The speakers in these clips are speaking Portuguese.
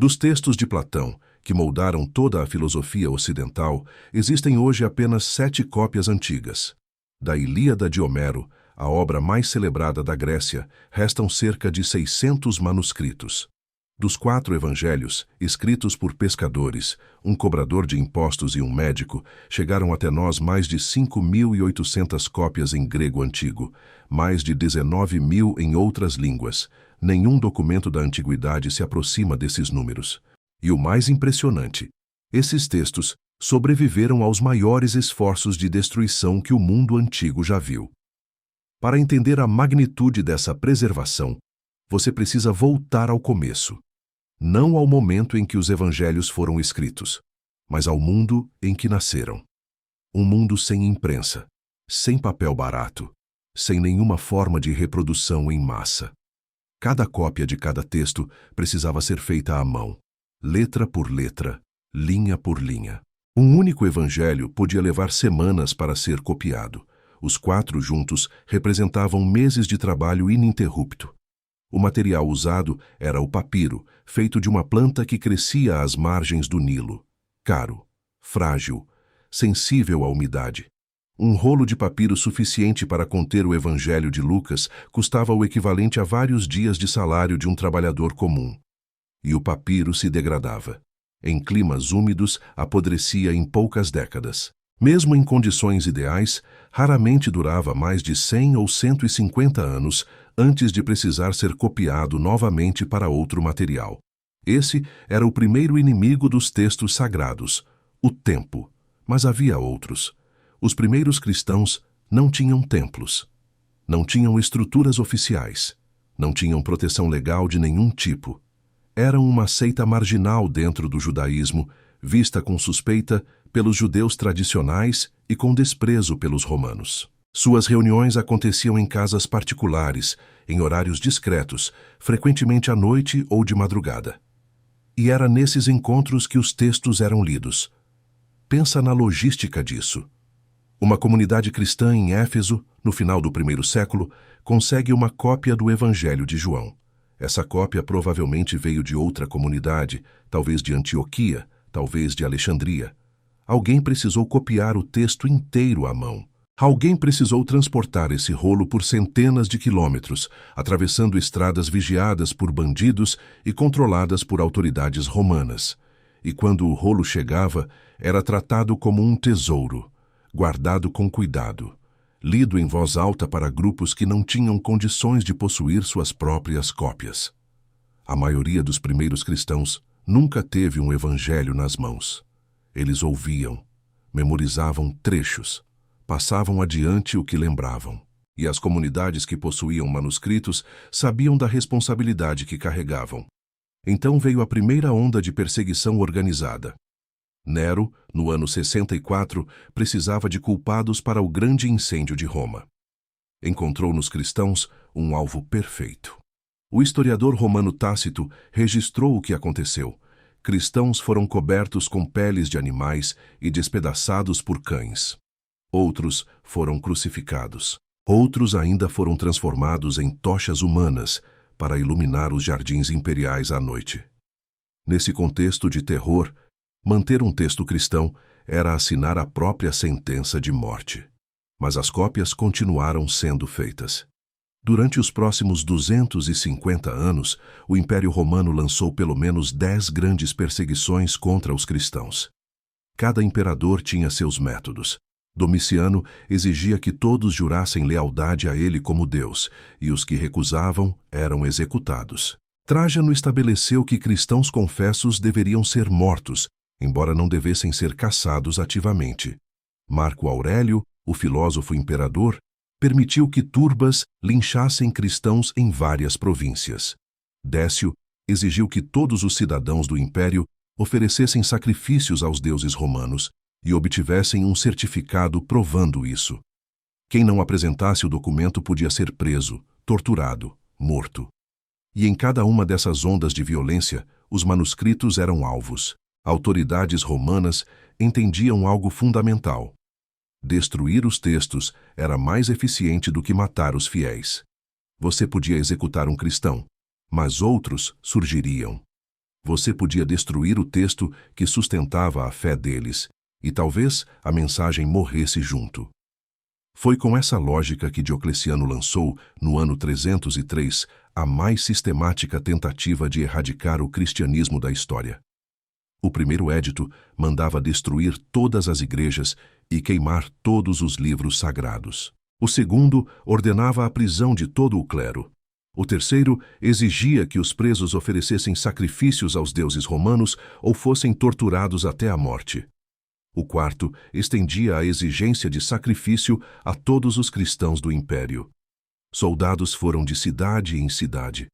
Dos textos de Platão, que moldaram toda a filosofia ocidental, existem hoje apenas 7 cópias antigas. Da Ilíada de Homero, a obra mais celebrada da Grécia, restam cerca de 600 manuscritos. Dos 4 evangelhos, escritos por pescadores, um cobrador de impostos e um médico, chegaram até nós mais de 5.800 cópias em grego antigo, mais de 19.000 em outras línguas. Nenhum documento da antiguidade se aproxima desses números. E o mais impressionante, esses textos sobreviveram aos maiores esforços de destruição que o mundo antigo já viu. Para entender a magnitude dessa preservação, você precisa voltar ao começo. Não ao momento em que os evangelhos foram escritos, mas ao mundo em que nasceram. Um mundo sem imprensa, sem papel barato, sem nenhuma forma de reprodução em massa. Cada cópia de cada texto precisava ser feita à mão, letra por letra, linha por linha. Um único evangelho podia levar semanas para ser copiado. Os 4 juntos representavam meses de trabalho ininterrupto. O material usado era o papiro, feito de uma planta que crescia às margens do Nilo. Caro, frágil, sensível à umidade. Um rolo de papiro suficiente para conter o Evangelho de Lucas custava o equivalente a vários dias de salário de um trabalhador comum. E o papiro se degradava. Em climas úmidos, apodrecia em poucas décadas. Mesmo em condições ideais, raramente durava mais de 100 ou 150 anos antes de precisar ser copiado novamente para outro material. Esse era o primeiro inimigo dos textos sagrados, o tempo. Mas havia outros. Os primeiros cristãos não tinham templos, não tinham estruturas oficiais, não tinham proteção legal de nenhum tipo. Eram uma seita marginal dentro do judaísmo, vista com suspeita pelos judeus tradicionais e com desprezo pelos romanos. Suas reuniões aconteciam em casas particulares, em horários discretos, frequentemente à noite ou de madrugada. E era nesses encontros que os textos eram lidos. Pensa na logística disso. Uma comunidade cristã em Éfeso, no final do 1º século, consegue uma cópia do Evangelho de João. Essa cópia provavelmente veio de outra comunidade, talvez de Antioquia, talvez de Alexandria. Alguém precisou copiar o texto inteiro à mão. Alguém precisou transportar esse rolo por centenas de quilômetros, atravessando estradas vigiadas por bandidos e controladas por autoridades romanas. E quando o rolo chegava, era tratado como um tesouro, guardado com cuidado, lido em voz alta para grupos que não tinham condições de possuir suas próprias cópias. A maioria dos primeiros cristãos nunca teve um evangelho nas mãos. Eles ouviam, memorizavam trechos, passavam adiante o que lembravam. E as comunidades que possuíam manuscritos sabiam da responsabilidade que carregavam. Então veio a primeira onda de perseguição organizada. Nero, no ano 64, precisava de culpados para o grande incêndio de Roma. Encontrou nos cristãos um alvo perfeito. O historiador romano Tácito registrou o que aconteceu. Cristãos foram cobertos com peles de animais e despedaçados por cães. Outros foram crucificados. Outros ainda foram transformados em tochas humanas para iluminar os jardins imperiais à noite. Nesse contexto de terror, manter um texto cristão era assinar a própria sentença de morte. Mas as cópias continuaram sendo feitas. Durante os próximos 250 anos, o Império Romano lançou pelo menos 10 grandes perseguições contra os cristãos. Cada imperador tinha seus métodos. Domiciano exigia que todos jurassem lealdade a ele como Deus, e os que recusavam eram executados. Trajano estabeleceu que cristãos confessos deveriam ser mortos, embora não devessem ser caçados ativamente. Marco Aurélio, o filósofo imperador, permitiu que turbas linchassem cristãos em várias províncias. Décio exigiu que todos os cidadãos do império oferecessem sacrifícios aos deuses romanos e obtivessem um certificado provando isso. Quem não apresentasse o documento podia ser preso, torturado, morto. E em cada uma dessas ondas de violência, os manuscritos eram alvos. Autoridades romanas entendiam algo fundamental. Destruir os textos era mais eficiente do que matar os fiéis. Você podia executar um cristão, mas outros surgiriam. Você podia destruir o texto que sustentava a fé deles, e talvez a mensagem morresse junto. Foi com essa lógica que Diocleciano lançou, no ano 303, a mais sistemática tentativa de erradicar o cristianismo da história. O primeiro édito mandava destruir todas as igrejas e queimar todos os livros sagrados. O segundo ordenava a prisão de todo o clero. O terceiro exigia que os presos oferecessem sacrifícios aos deuses romanos ou fossem torturados até a morte. O quarto estendia a exigência de sacrifício a todos os cristãos do império. Soldados foram de cidade em cidade.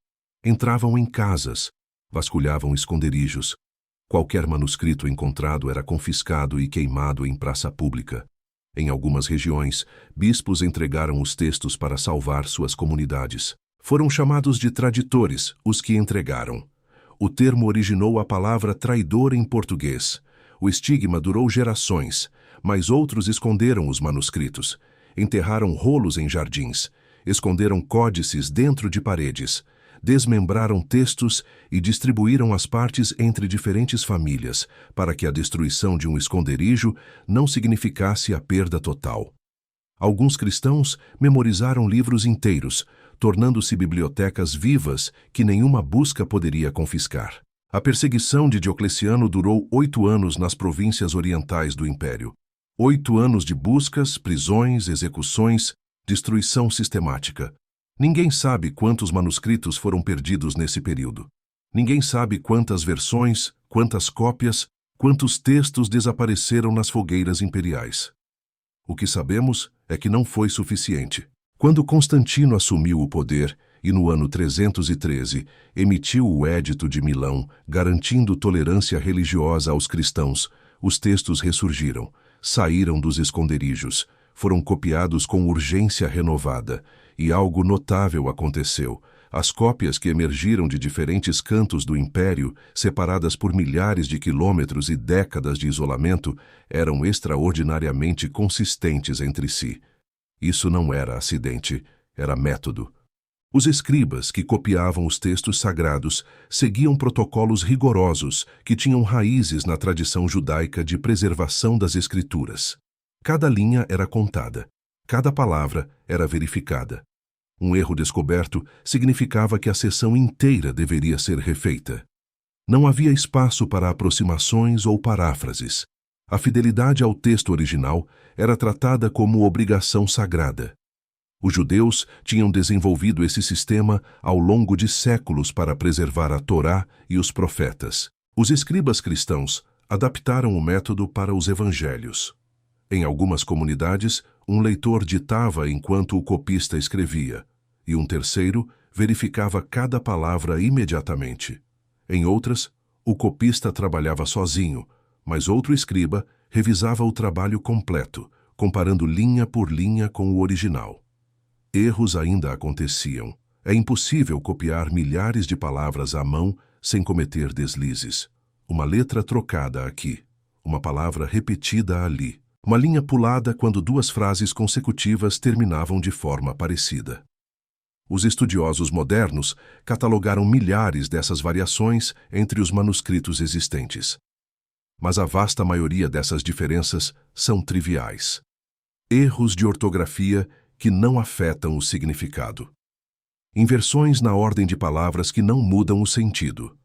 Entravam em casas, vasculhavam esconderijos. Qualquer manuscrito encontrado era confiscado e queimado em praça pública. Em algumas regiões, bispos entregaram os textos para salvar suas comunidades. Foram chamados de traditores os que entregaram. O termo originou a palavra traidor em português. O estigma durou gerações, mas outros esconderam os manuscritos, enterraram rolos em jardins, esconderam códices dentro de paredes, desmembraram textos e distribuíram as partes entre diferentes famílias, para que a destruição de um esconderijo não significasse a perda total. Alguns cristãos memorizaram livros inteiros, tornando-se bibliotecas vivas que nenhuma busca poderia confiscar. A perseguição de Diocleciano durou 8 anos nas províncias orientais do Império. 8 anos de buscas, prisões, execuções, destruição sistemática. Ninguém sabe quantos manuscritos foram perdidos nesse período. Ninguém sabe quantas versões, quantas cópias, quantos textos desapareceram nas fogueiras imperiais. O que sabemos é que não foi suficiente. Quando Constantino assumiu o poder, e no ano 313 emitiu o Édito de Milão, garantindo tolerância religiosa aos cristãos, os textos ressurgiram, saíram dos esconderijos, foram copiados com urgência renovada, e algo notável aconteceu. As cópias que emergiram de diferentes cantos do Império, separadas por milhares de quilômetros e décadas de isolamento, eram extraordinariamente consistentes entre si. Isso não era acidente, era método. Os escribas que copiavam os textos sagrados seguiam protocolos rigorosos que tinham raízes na tradição judaica de preservação das escrituras. Cada linha era contada, cada palavra era verificada. Um erro descoberto significava que a seção inteira deveria ser refeita. Não havia espaço para aproximações ou paráfrases. A fidelidade ao texto original era tratada como obrigação sagrada. Os judeus tinham desenvolvido esse sistema ao longo de séculos para preservar a Torá e os profetas. Os escribas cristãos adaptaram o método para os evangelhos. Em algumas comunidades, um leitor ditava enquanto o copista escrevia, e um terceiro verificava cada palavra imediatamente. Em outras, o copista trabalhava sozinho, mas outro escriba revisava o trabalho completo, comparando linha por linha com o original. Erros ainda aconteciam. É impossível copiar milhares de palavras à mão sem cometer deslizes. Uma letra trocada aqui, uma palavra repetida ali, uma linha pulada quando 2 frases consecutivas terminavam de forma parecida. Os estudiosos modernos catalogaram milhares dessas variações entre os manuscritos existentes. Mas a vasta maioria dessas diferenças são triviais. Erros de ortografia que não afetam o significado. Inversões na ordem de palavras que não mudam o sentido.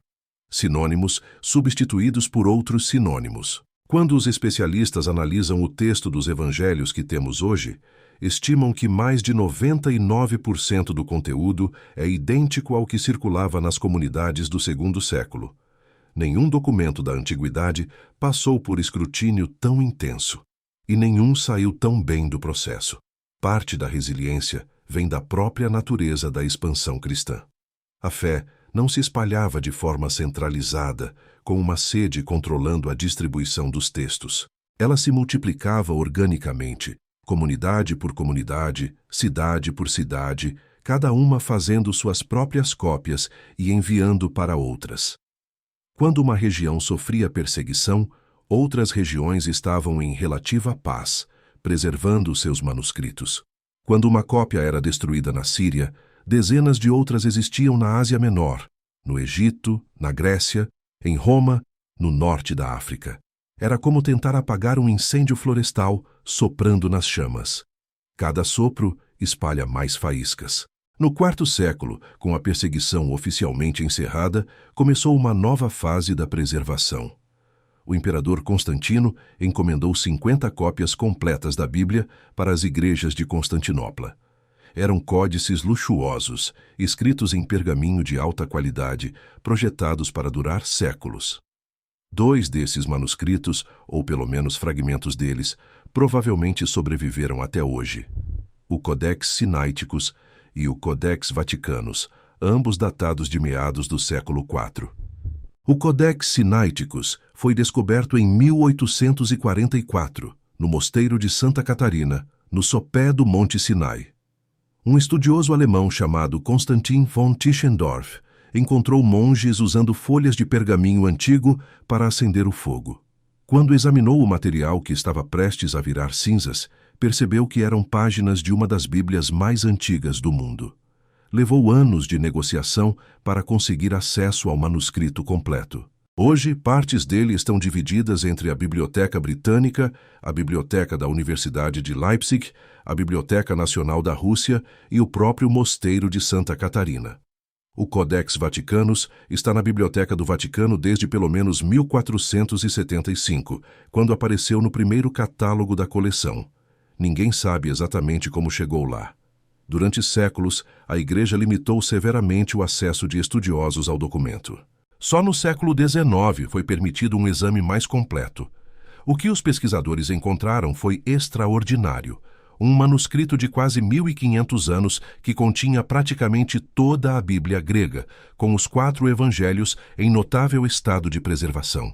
Sinônimos substituídos por outros sinônimos. Quando os especialistas analisam o texto dos evangelhos que temos hoje, estimam que mais de 99% do conteúdo é idêntico ao que circulava nas comunidades do segundo século. Nenhum documento da antiguidade passou por escrutínio tão intenso, e nenhum saiu tão bem do processo. Parte da resiliência vem da própria natureza da expansão cristã. A fé não se espalhava de forma centralizada, com uma sede controlando a distribuição dos textos. Ela se multiplicava organicamente, comunidade por comunidade, cidade por cidade, cada uma fazendo suas próprias cópias e enviando para outras. Quando uma região sofria perseguição, outras regiões estavam em relativa paz, preservando seus manuscritos. Quando uma cópia era destruída na Síria, dezenas de outras existiam na Ásia Menor, no Egito, na Grécia, Em Roma, no norte da África. Era como tentar apagar um incêndio florestal soprando nas chamas. Cada sopro espalha mais faíscas. No quarto século, com a perseguição oficialmente encerrada, começou uma nova fase da preservação. O imperador Constantino encomendou 50 cópias completas da Bíblia para as igrejas de Constantinopla. Eram códices luxuosos, escritos em pergaminho de alta qualidade, projetados para durar séculos. 2 desses manuscritos, ou pelo menos fragmentos deles, provavelmente sobreviveram até hoje. O Codex Sinaiticus e o Codex Vaticanus, ambos datados de meados do século IV. O Codex Sinaiticus foi descoberto em 1844, no mosteiro de Santa Catarina, no sopé do Monte Sinai. Um estudioso alemão chamado Konstantin von Tischendorf encontrou monges usando folhas de pergaminho antigo para acender o fogo. Quando examinou o material que estava prestes a virar cinzas, percebeu que eram páginas de uma das Bíblias mais antigas do mundo. Levou anos de negociação para conseguir acesso ao manuscrito completo. Hoje, partes dele estão divididas entre a Biblioteca Britânica, a Biblioteca da Universidade de Leipzig, a Biblioteca Nacional da Rússia e o próprio Mosteiro de Santa Catarina. O Codex Vaticanus está na Biblioteca do Vaticano desde pelo menos 1475, quando apareceu no primeiro catálogo da coleção. Ninguém sabe exatamente como chegou lá. Durante séculos, a Igreja limitou severamente o acesso de estudiosos ao documento. Só no século XIX foi permitido um exame mais completo. O que os pesquisadores encontraram foi extraordinário. Um manuscrito de quase 1.500 anos que continha praticamente toda a Bíblia grega, com os 4 evangelhos em notável estado de preservação.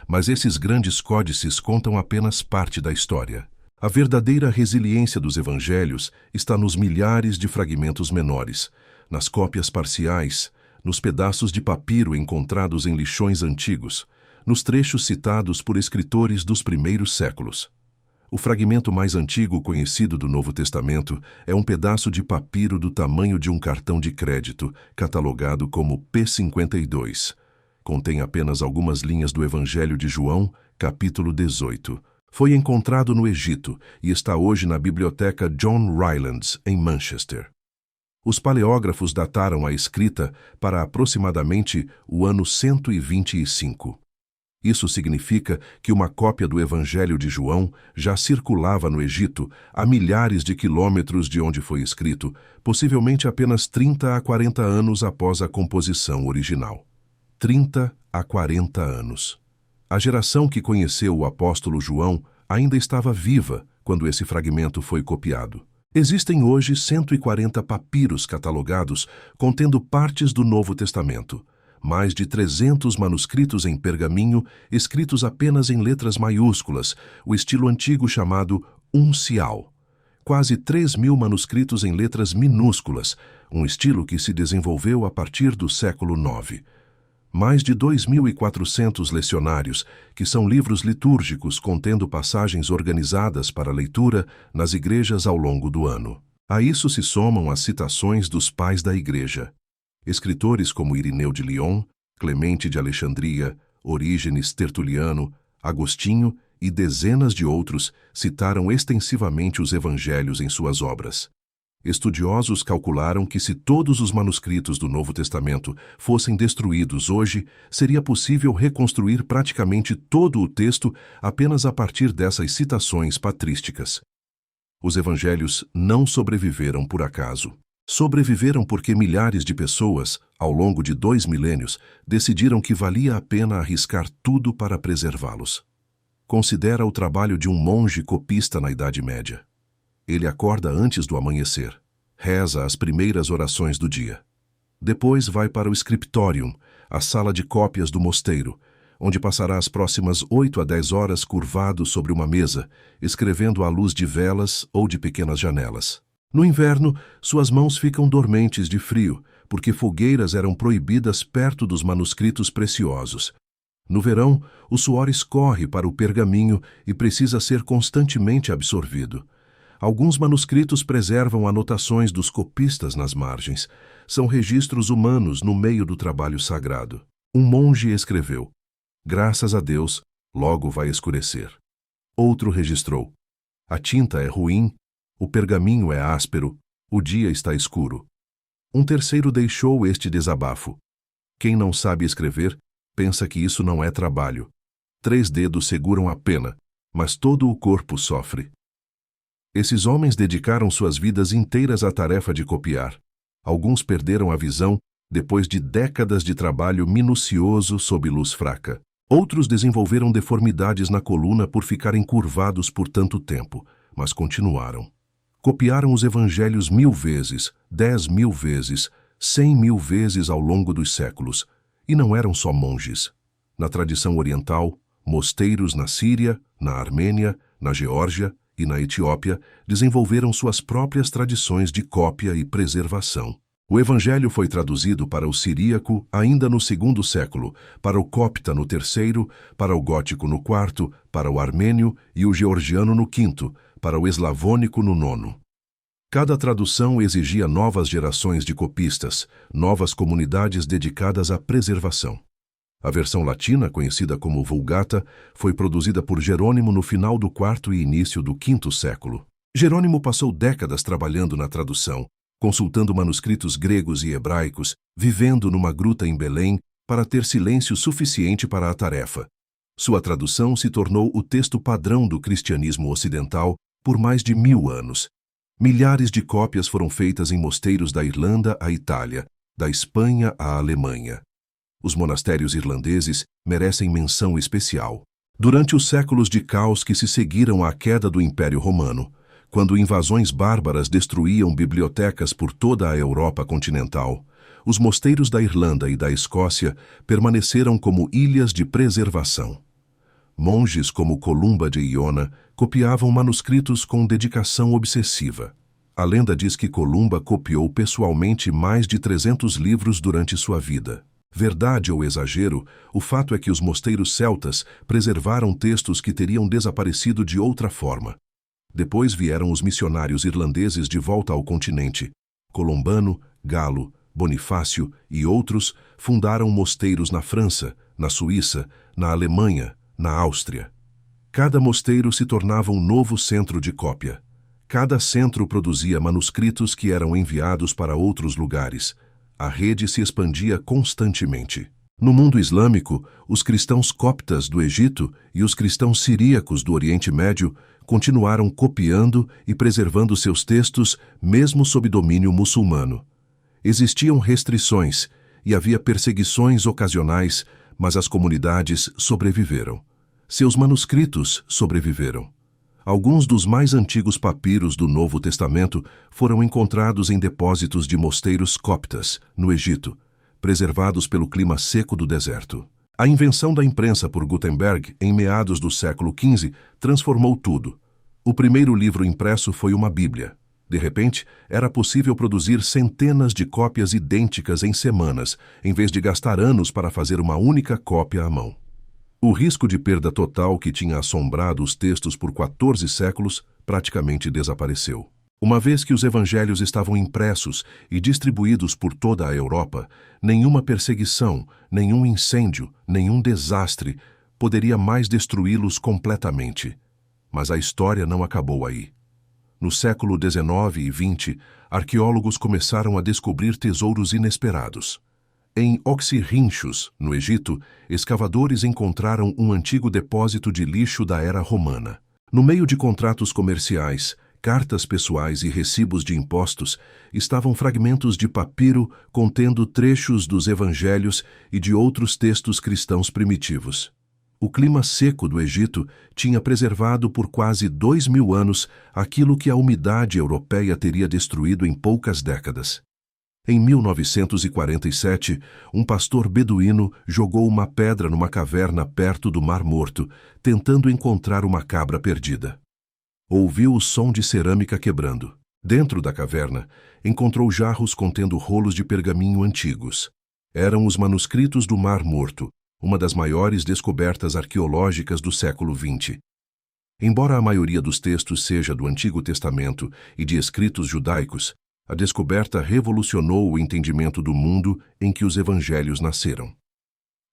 Mas esses grandes códices contam apenas parte da história. A verdadeira resiliência dos evangelhos está nos milhares de fragmentos menores, nas cópias parciais, nos pedaços de papiro encontrados em lixões antigos, nos trechos citados por escritores dos primeiros séculos. O fragmento mais antigo conhecido do Novo Testamento é um pedaço de papiro do tamanho de um cartão de crédito, catalogado como P52. Contém apenas algumas linhas do Evangelho de João, capítulo 18. Foi encontrado no Egito e está hoje na Biblioteca John Rylands, em Manchester. Os paleógrafos dataram a escrita para aproximadamente o ano 125. Isso significa que uma cópia do Evangelho de João já circulava no Egito a milhares de quilômetros de onde foi escrito, possivelmente apenas 30 a 40 anos após a composição original. 30 a 40 anos. A geração que conheceu o apóstolo João ainda estava viva quando esse fragmento foi copiado. Existem hoje 140 papiros catalogados contendo partes do Novo Testamento. Mais de 300 manuscritos em pergaminho, escritos apenas em letras maiúsculas, o estilo antigo chamado uncial. Quase 3.000 manuscritos em letras minúsculas, um estilo que se desenvolveu a partir do século IX. Mais de 2.400 lecionários, que são livros litúrgicos contendo passagens organizadas para leitura nas igrejas ao longo do ano. A isso se somam as citações dos pais da Igreja. Escritores como Irineu de Lyon, Clemente de Alexandria, Orígenes, Tertuliano, Agostinho e dezenas de outros citaram extensivamente os evangelhos em suas obras. Estudiosos calcularam que se todos os manuscritos do Novo Testamento fossem destruídos hoje, seria possível reconstruir praticamente todo o texto apenas a partir dessas citações patrísticas. Os evangelhos não sobreviveram por acaso. Sobreviveram porque milhares de pessoas, ao longo de 2 milênios, decidiram que valia a pena arriscar tudo para preservá-los. Considera o trabalho de um monge copista na Idade Média. Ele acorda antes do amanhecer, reza as primeiras orações do dia. Depois vai para o scriptorium, a sala de cópias do mosteiro, onde passará as próximas 8 a 10 horas curvado sobre uma mesa, escrevendo à luz de velas ou de pequenas janelas. No inverno, suas mãos ficam dormentes de frio, porque fogueiras eram proibidas perto dos manuscritos preciosos. No verão, o suor escorre para o pergaminho e precisa ser constantemente absorvido. Alguns manuscritos preservam anotações dos copistas nas margens. São registros humanos no meio do trabalho sagrado. Um monge escreveu: "Graças a Deus, logo vai escurecer." Outro registrou: "A tinta é ruim, o pergaminho é áspero, o dia está escuro." Um terceiro deixou este desabafo: "Quem não sabe escrever, pensa que isso não é trabalho. 3 dedos seguram a pena, mas todo o corpo sofre." Esses homens dedicaram suas vidas inteiras à tarefa de copiar. Alguns perderam a visão depois de décadas de trabalho minucioso sob luz fraca. Outros desenvolveram deformidades na coluna por ficarem curvados por tanto tempo, mas continuaram. Copiaram os evangelhos 1000 vezes, 10.000 vezes, 100.000 vezes ao longo dos séculos. E não eram só monges. Na tradição oriental, mosteiros na Síria, na Armênia, na Geórgia e na Etiópia desenvolveram suas próprias tradições de cópia e preservação. O evangelho foi traduzido para o siríaco ainda no 2º século, para o copta no 3º, para o gótico no 4º, para o armênio e o georgiano no 5º, para o eslavônico no 9º. Cada tradução exigia novas gerações de copistas, novas comunidades dedicadas à preservação. A versão latina, conhecida como Vulgata, foi produzida por Jerônimo no final do 4º e início do 5º século. Jerônimo passou décadas trabalhando na tradução, consultando manuscritos gregos e hebraicos, vivendo numa gruta em Belém para ter silêncio suficiente para a tarefa. Sua tradução se tornou o texto padrão do cristianismo ocidental por mais de 1000 anos. Milhares de cópias foram feitas em mosteiros da Irlanda à Itália, da Espanha à Alemanha. Os monastérios irlandeses merecem menção especial. Durante os séculos de caos que se seguiram à queda do Império Romano, quando invasões bárbaras destruíam bibliotecas por toda a Europa continental, os mosteiros da Irlanda e da Escócia permaneceram como ilhas de preservação. Monges como Columba de Iona copiavam manuscritos com dedicação obsessiva. A lenda diz que Columba copiou pessoalmente mais de 300 livros durante sua vida. Verdade ou exagero, o fato é que os mosteiros celtas preservaram textos que teriam desaparecido de outra forma. Depois vieram os missionários irlandeses de volta ao continente. Colombano, Galo, Bonifácio e outros fundaram mosteiros na França, na Suíça, na Alemanha, na Áustria. Cada mosteiro se tornava um novo centro de cópia. Cada centro produzia manuscritos que eram enviados para outros lugares. A rede se expandia constantemente. No mundo islâmico, os cristãos coptas do Egito e os cristãos siríacos do Oriente Médio continuaram copiando e preservando seus textos mesmo sob domínio muçulmano. Existiam restrições e havia perseguições ocasionais, mas as comunidades sobreviveram. Seus manuscritos sobreviveram. Alguns dos mais antigos papiros do Novo Testamento foram encontrados em depósitos de mosteiros coptas, no Egito, preservados pelo clima seco do deserto. A invenção da imprensa por Gutenberg, em meados do século XV, transformou tudo. O primeiro livro impresso foi uma Bíblia. De repente, era possível produzir centenas de cópias idênticas em semanas, em vez de gastar anos para fazer uma única cópia à mão. O risco de perda total que tinha assombrado os textos por 14 séculos praticamente desapareceu. Uma vez que os evangelhos estavam impressos e distribuídos por toda a Europa, nenhuma perseguição, nenhum incêndio, nenhum desastre poderia mais destruí-los completamente. Mas a história não acabou aí. No século XIX e XX, arqueólogos começaram a descobrir tesouros inesperados. Em Oxirrinchos, no Egito, escavadores encontraram um antigo depósito de lixo da era romana. No meio de contratos comerciais, cartas pessoais e recibos de impostos, estavam fragmentos de papiro contendo trechos dos evangelhos e de outros textos cristãos primitivos. O clima seco do Egito tinha preservado por quase 2000 anos aquilo que a umidade europeia teria destruído em poucas décadas. Em 1947, um pastor beduíno jogou uma pedra numa caverna perto do Mar Morto, tentando encontrar uma cabra perdida. Ouviu o som de cerâmica quebrando. Dentro da caverna, encontrou jarros contendo rolos de pergaminho antigos. Eram os manuscritos do Mar Morto, uma das maiores descobertas arqueológicas do século XX. Embora a maioria dos textos seja do Antigo Testamento e de escritos judaicos, a descoberta revolucionou o entendimento do mundo em que os evangelhos nasceram.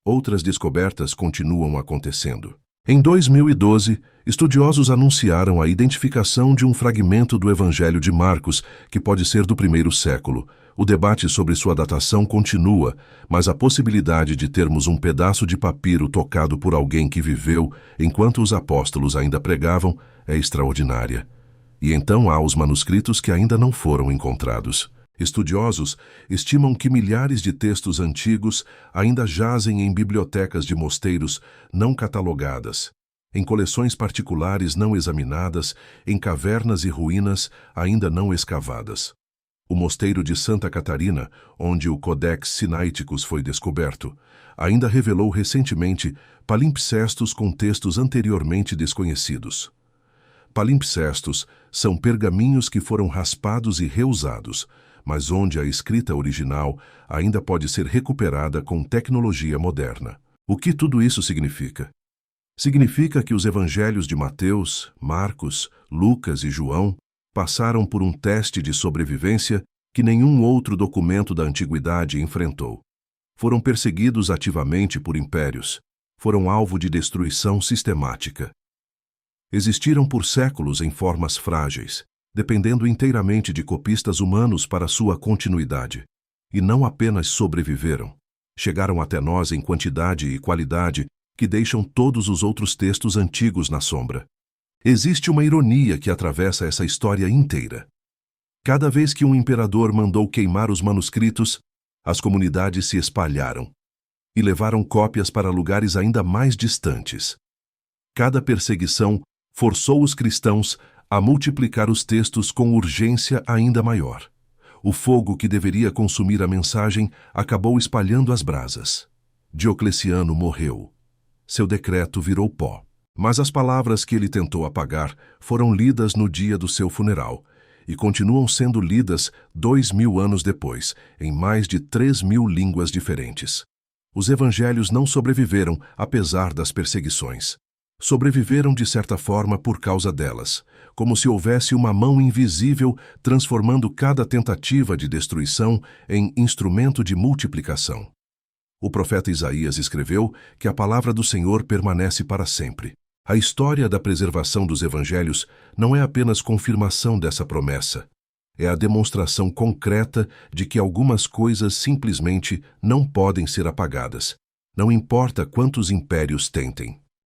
Outras descobertas continuam acontecendo. Em 2012, estudiosos anunciaram a identificação de um fragmento do Evangelho de Marcos, que pode ser do primeiro século. O debate sobre sua datação continua, mas a possibilidade de termos um pedaço de papiro tocado por alguém que viveu enquanto os apóstolos ainda pregavam é extraordinária. E então há os manuscritos que ainda não foram encontrados. Estudiosos estimam que milhares de textos antigos ainda jazem em bibliotecas de mosteiros não catalogadas, em coleções particulares não examinadas, em cavernas e ruínas ainda não escavadas. O mosteiro de Santa Catarina, onde o Codex Sinaiticus foi descoberto, ainda revelou recentemente palimpsestos com textos anteriormente desconhecidos. Palimpsestos são pergaminhos que foram raspados e reusados, mas onde a escrita original ainda pode ser recuperada com tecnologia moderna. O que tudo isso significa? Significa que os evangelhos de Mateus, Marcos, Lucas e João passaram por um teste de sobrevivência que nenhum outro documento da antiguidade enfrentou. Foram perseguidos ativamente por impérios, foram alvo de destruição sistemática. Existiram por séculos em formas frágeis, dependendo inteiramente de copistas humanos para sua continuidade. E não apenas sobreviveram, chegaram até nós em quantidade e qualidade que deixam todos os outros textos antigos na sombra. Existe uma ironia que atravessa essa história inteira. Cada vez que um imperador mandou queimar os manuscritos, as comunidades se espalharam e levaram cópias para lugares ainda mais distantes. Cada perseguição forçou os cristãos a multiplicar os textos com urgência ainda maior. O fogo que deveria consumir a mensagem acabou espalhando as brasas. Diocleciano morreu. Seu decreto virou pó. Mas as palavras que ele tentou apagar foram lidas no dia do seu funeral e continuam sendo lidas 2000 anos depois, em mais de 3000 línguas diferentes. Os evangelhos não sobreviveram apesar das perseguições. Sobreviveram de certa forma por causa delas, como se houvesse uma mão invisível transformando cada tentativa de destruição em instrumento de multiplicação. O profeta Isaías escreveu que a palavra do Senhor permanece para sempre. A história da preservação dos evangelhos não é apenas confirmação dessa promessa, é a demonstração concreta de que algumas coisas simplesmente não podem ser apagadas, não importa quantos impérios tentem.